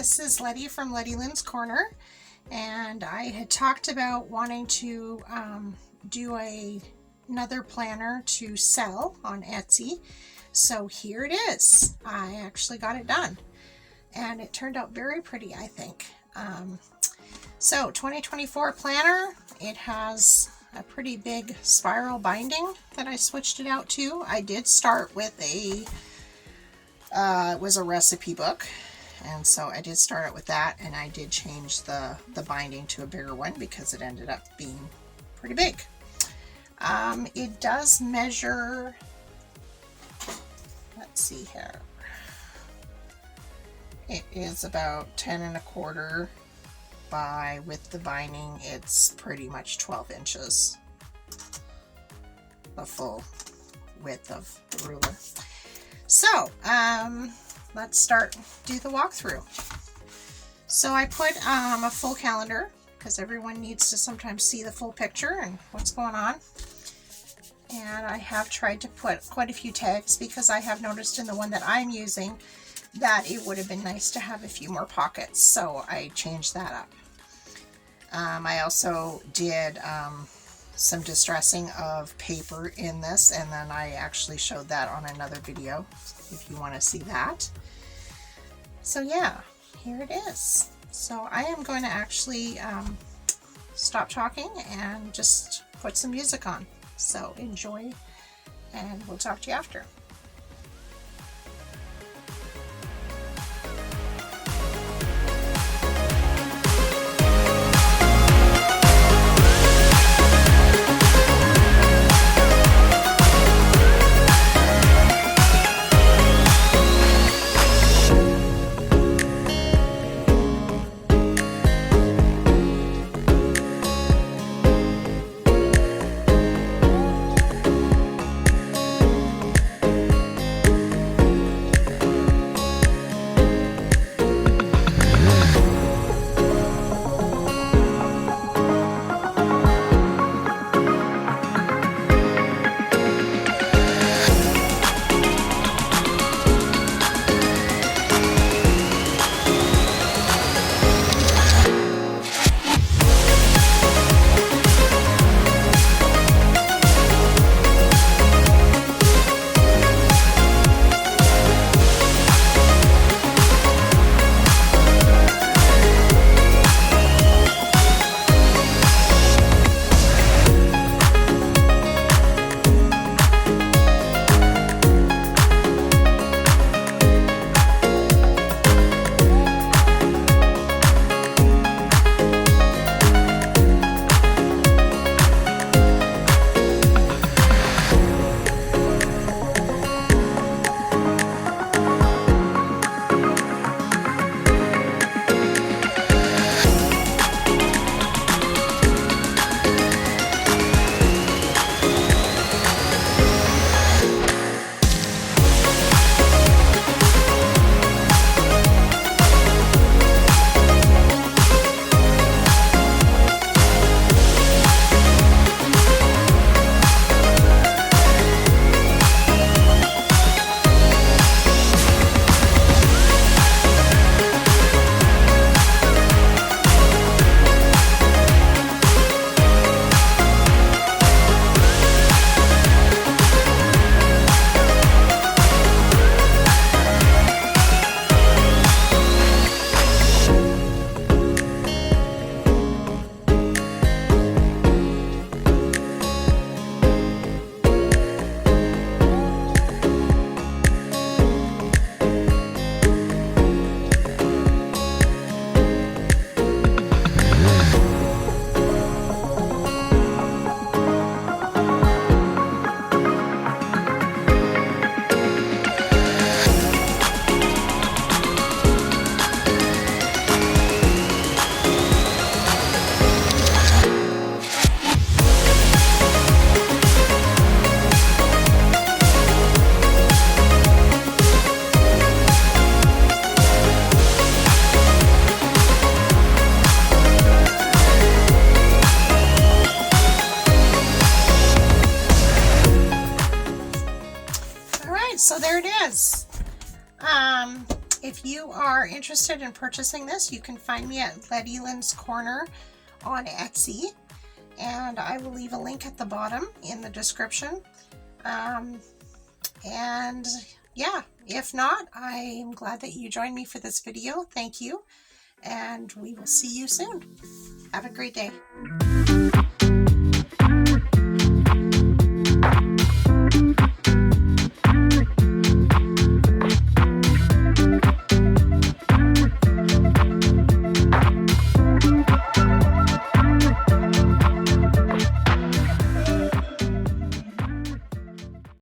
this is Letty from Letty Lynn's Corner, and I had talked about wanting to do another planner to sell on Etsy. So here it is. I actually got it done, and it turned out very pretty, I think. So 2024 planner, it has a pretty big spiral binding that I switched it out to. I did start with it was a recipe book, and so I did start out with that, and I did change the binding to a bigger one because it ended up being pretty big. It does measure, let's see here, it is about 10 1/4 by, with the binding, it's pretty much 12 inches, the full width of the ruler. So, let's do the walkthrough. So I put a full calendar because everyone needs to sometimes see the full picture and what's going on. And I have tried to put quite a few tags because I have noticed in the one that I'm using that it would have been nice to have a few more pockets. So I changed that up. I also did some distressing of paper in this, and then I actually showed that on another video if you want to see that. So yeah, here it is. So I am going to actually stop talking and just put some music on. So enjoy, and we'll talk to you after. So there it is. If you are interested in purchasing this, you can find me at Letty Lynn's Corner on Etsy, and I will leave a link at the bottom in the description. And yeah, if not, I'm glad that you joined me for this video. Thank you, and we will see you soon. Have a great day.